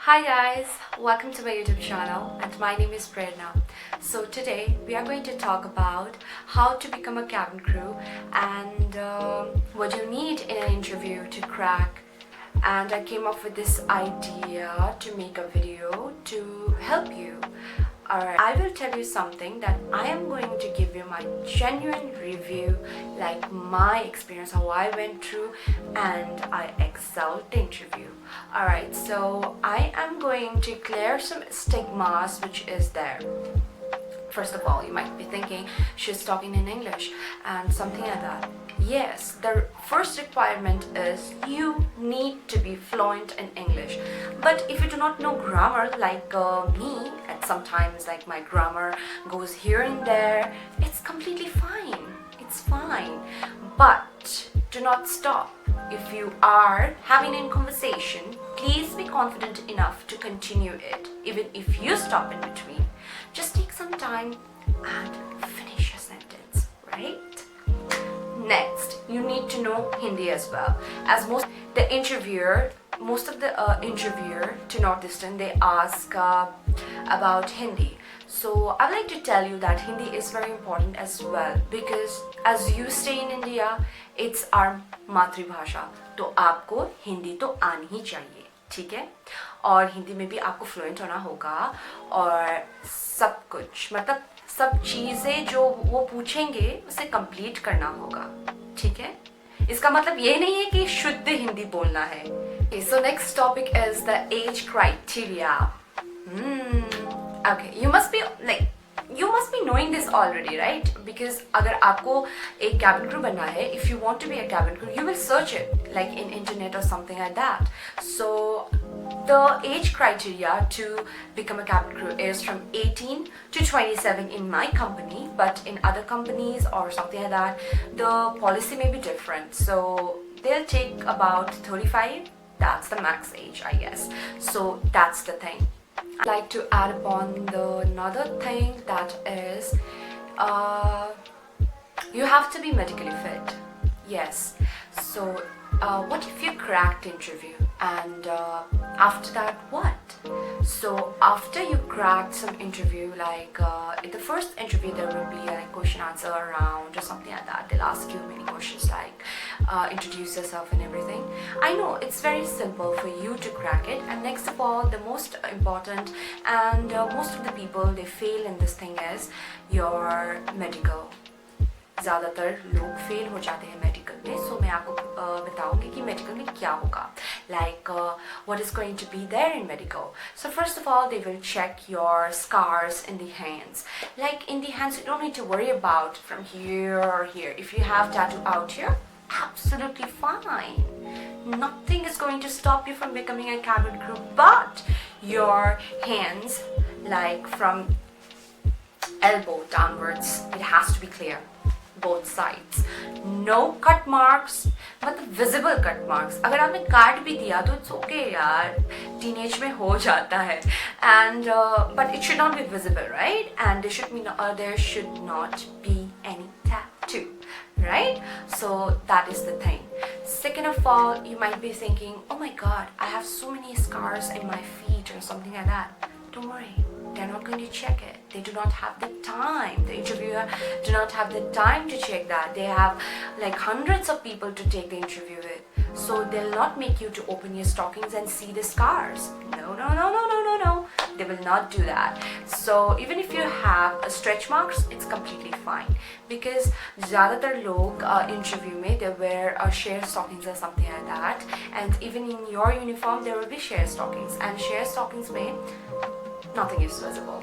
Hi guys, welcome to my YouTube channel and my name is Prerna. So today we are going to talk about how to become a cabin crew and what you need in an interview to crack. And I came up with this idea to make a video to help you. Alright, I will tell you something that I am going to give you my genuine review, like my experience, how I went through and I excelled the interview. Alright, so I am going to clear some stigmas which is there. First of all, you might be thinking she's talking in English and something like that. Yes, the first requirement is you need to be fluent in English. But if you do not know grammar like me, at sometimes like my grammar goes here and there, it's completely fine. It's fine. But do not stop. If you are having a conversation, please be confident enough to continue it. Even if you stop in between, just take some time and finish your sentence, right? Next, you need to know Hindi as well. As most of the interviewer to Northeastern, they ask about Hindi. So I would like to tell you that Hindi is very important as well because as you stay in India, it's our मातृभाषा. तो आपको हिंदी तो आनी ही चाहिए, ठीक है? और हिंदी में भी आपको फ्लुएंट होना होगा और सब कुछ मतलब सब चीज़ें जो वो पूछेंगे उसे कंप्लीट करना होगा, ठीक है? इसका मतलब ये नहीं है कि शुद्ध हिंदी बोलना है. Okay, so next topic is the age criteria. Okay, you must be knowing this already, right? Because अगर आपको एक cabin crew बनना है, if you want to be a cabin crew, you will search it like in internet or something like that. So the age criteria to become a cabin crew is from 18 to 27 in my company, but in other companies or something like that, the policy may be different. So they'll take about 35. That's the max age, I guess. So that's the thing. I'd like to add upon another thing that is you have to be medically fit. Yes. So what if you cracked the interview and after that what? So after you cracked some interview, like in the first interview there will be a question answer round or something like that. They'll ask you many questions like introduce yourself and everything. I know it's very simple for you to crack it, and next of all the most important and most of the people they fail in this thing is your medical. ज़्यादातर लोग fail हो जाते हैं medical में. सो मैं आपको बताऊंगी कि मेडिकल में क्या होगा, like what is going to be there in medical. So first of all they will check your scars in the hands. Like in the hands you don't need to worry about from here or here. If you have tattoo out here, absolutely fine. Nothing is going to stop you from becoming a cabin crew, but your hands, like from elbow downwards, it has to be clear. Both sides. No cut marks, मतलब visible cut marks. अगर आपने काट भी दिया तो it's okay यार, teenage में हो जाता है. And but it should not be visible, right? And there should not be any tattoo, right? So that is the thing. Second of all, you might be thinking, oh my god, I have so many scars in my feet or something like that. Don't worry, they're not going to check it. They do not have the time. The interviewer do not have the time to check that. They have like hundreds of people to take the interview with. So they'll not make you to open your stockings and see the scars. No. They will not do that. So even if you have a stretch marks, it's completely fine. Because ज़्यादातर लोग interview में they wear sheer stockings or something like that. And even in your uniform there will be sheer stockings. And sheer stockings में nothing is visible.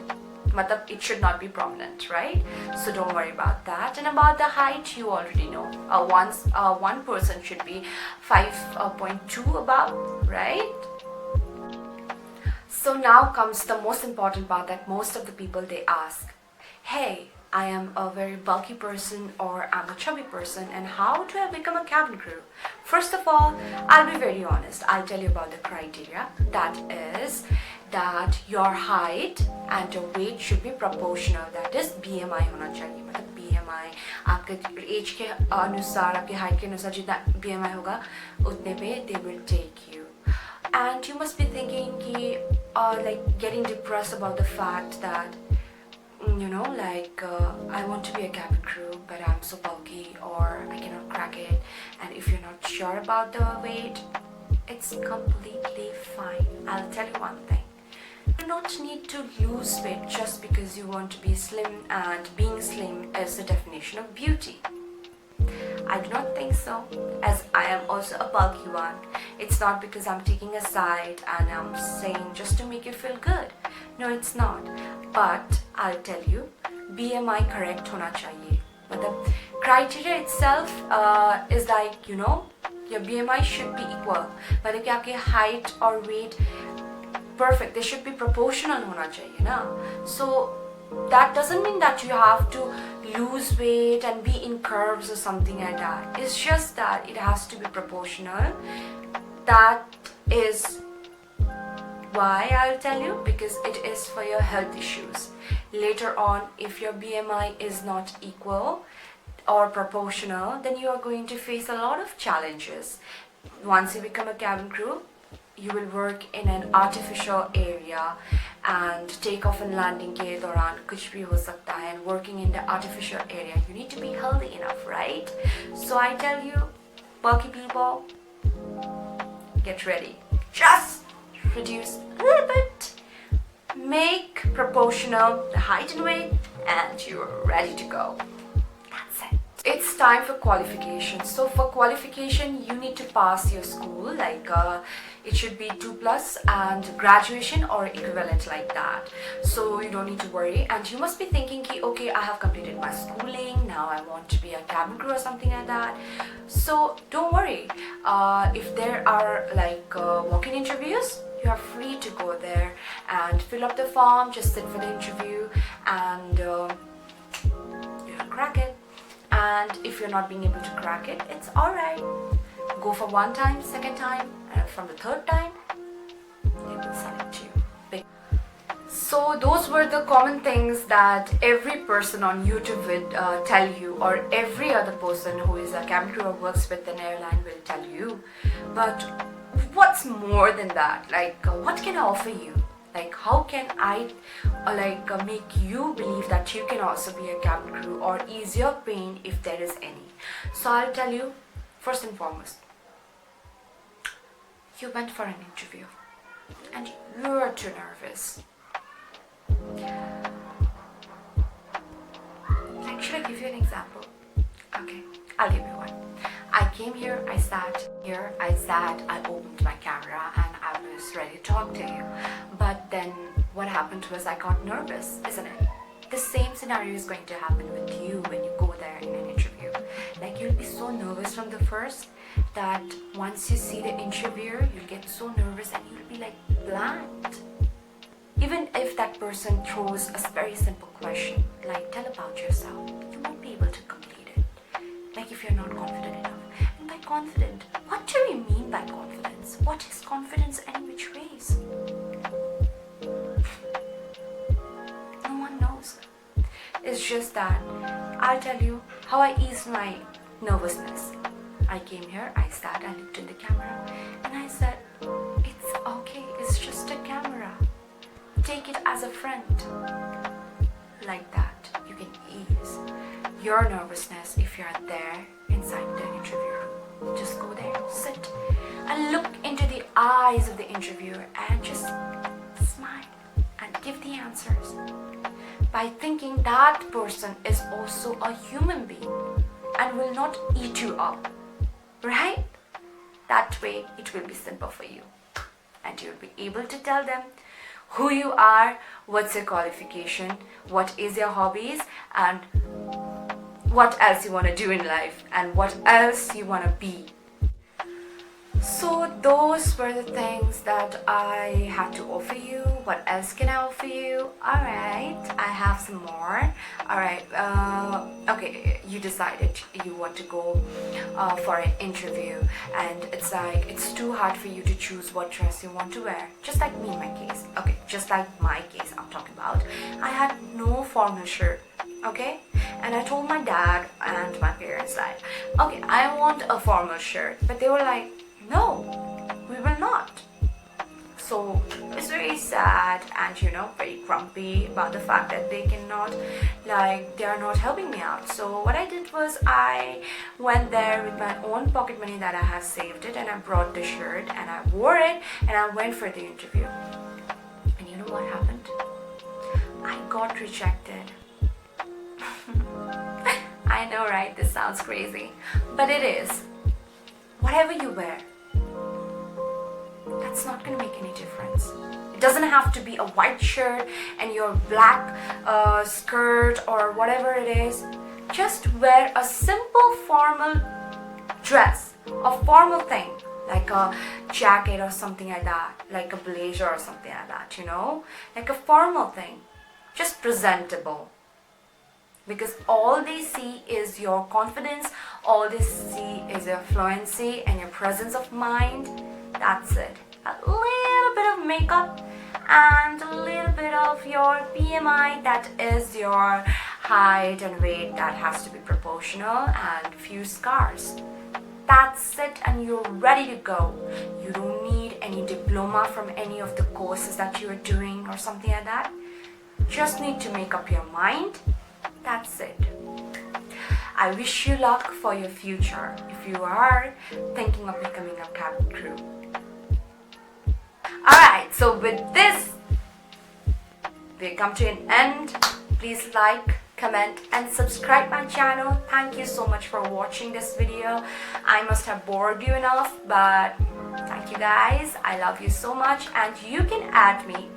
Matlab, it should not be prominent, right? So don't worry about that. And about the height, you already know. One person should be 5.2 above, right? So now comes the most important part that most of the people they ask. Hey, I am a very bulky person or I'm a chubby person, and how do I become a cabin crew? First of all, I'll be very honest. I'll tell you about the criteria. That is that your height and your weight should be proportional. That is BMI होना चाहिए. मतलब BMI आपके as के अनुसार, आपके height के अनुसार जितना BMI होगा उतने पे they will take you. And you must be thinking like getting depressed about the fact that I want to be a cabin crew, but I'm so bulky or I cannot crack it. And if you're not sure about the weight, it's completely fine. I'll tell you one thing. You do not need to lose weight just because you want to be slim, and being slim is the definition of beauty. I do not think so, as I am also a bulky one. It's not because I'm taking a side and I'm saying just to make you feel good. No, it's not. But I'll tell you, BMI correct hona chahiye. But the criteria itself is like, your BMI should be equal. But if your height or weight perfect, they should be proportional hona chahiye na. So that doesn't mean that you have to lose weight and be in curves or something like that. It's just that it has to be proportional. That is why I'll tell you, because it is for your health issues. Later on, if your BMI is not equal or proportional, then you are going to face a lot of challenges. Once you become a cabin crew, you will work in an artificial area, and take off and landing ke dauran kuch bhi ho sakta hai, and working in the artificial area, you need to be healthy enough, right? So I tell you, bulky people, get ready. Just reduce a little bit, make proportional the height and weight, and you're ready to go. That's it. It's time for qualification. So for qualification, you need to pass your school, it should be 2+ and graduation or equivalent like that. So you don't need to worry, and you must be thinking, okay, I have completed my schooling, now I want to be a cabin crew or something like that. So don't worry. If there are walk-in interviews, you are free to go there and fill up the form, just sit for the interview, and you'll crack it. And if you're not being able to crack it, it's alright. Go for one time, second time, and from the third time, they will select you. So those were the common things that every person on YouTube would tell you, or every other person who is a cabin crew or works with an airline will tell you. But what's more than that? What can I offer you? How can I make you believe that you can also be a cabin crew, or ease your pain if there is any? So I'll tell you, first and foremost, you went for an interview and you're too nervous. Should I give you an example? Okay, I'll give you one. I came here, I sat, I opened my camera and I was ready to talk to you. But then what happened was I got nervous, isn't it? The same scenario is going to happen with you when you go there in an interview. You'll be so nervous from the first that once you see the interviewer, you'll get so nervous and you'll be blanked. Even if that person throws a very simple question, tell about yourself, you won't be able to complete it. If you're not confident enough. And by confident, what do we mean by confidence? What is confidence any which ways? No one knows. It's just that I'll tell you how I eased my nervousness. I came here, I sat, I looked in the camera, and I said, it's okay, it's just a camera. Take it as a friend. Like that, you can ease your nervousness if you're there inside the interview room. Just go there, sit, and look into the eyes of the interviewer and just smile and give the answers. By thinking that person is also a human being and will not eat you up, right? That way it will be simple for you, and you'll be able to tell them who you are, what's your qualification, what is your hobbies, and what else you want to do in life, and what else you want to be. So those were the things that I had to offer you. What else can I offer you? Alright, I have some more. Alright, okay, you decided you want to go for an interview, and it's too hard for you to choose what dress you want to wear. Just like me in my case. Okay, just like my case I'm talking about. I had no formal shirt. Okay, and I told my dad and my parents okay, I want a formal shirt, but they were like, no, we will not. So it's very sad and very grumpy about the fact that they are not helping me out. So what I did was I went there with my own pocket money that I have saved it, and I brought the shirt and I wore it and I went for the interview. And you know what happened? I got rejected. I know, right? This sounds crazy, but it is. Whatever you wear, that's not going to make any difference. It doesn't have to be a white shirt and your black skirt or whatever it is. Just wear a simple formal dress, a formal thing, like a jacket or something like that, like a blazer or something like that, like a formal thing, just presentable. Because all they see is your confidence, all they see is your fluency and your presence of mind. That's it. A little bit of makeup and a little bit of your BMI, that is your height and weight, that has to be proportional, and few scars. That's it, and you're ready to go. You don't need any diploma from any of the courses that you're doing or something like that. Just need to make up your mind. That's it. I wish you luck for your future if you are thinking of becoming a cabin crew. Alright, so with this, we come to an end. Please like, comment and subscribe my channel. Thank you so much for watching this video. I must have bored you enough, but thank you guys. I love you so much, and you can add me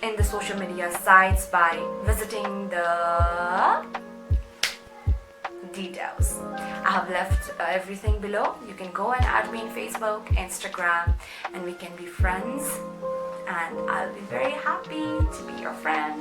in the social media sites by visiting the details. I have left everything below. You can go and add me in Facebook, Instagram, and we can be friends, and I'll be very happy to be your friend.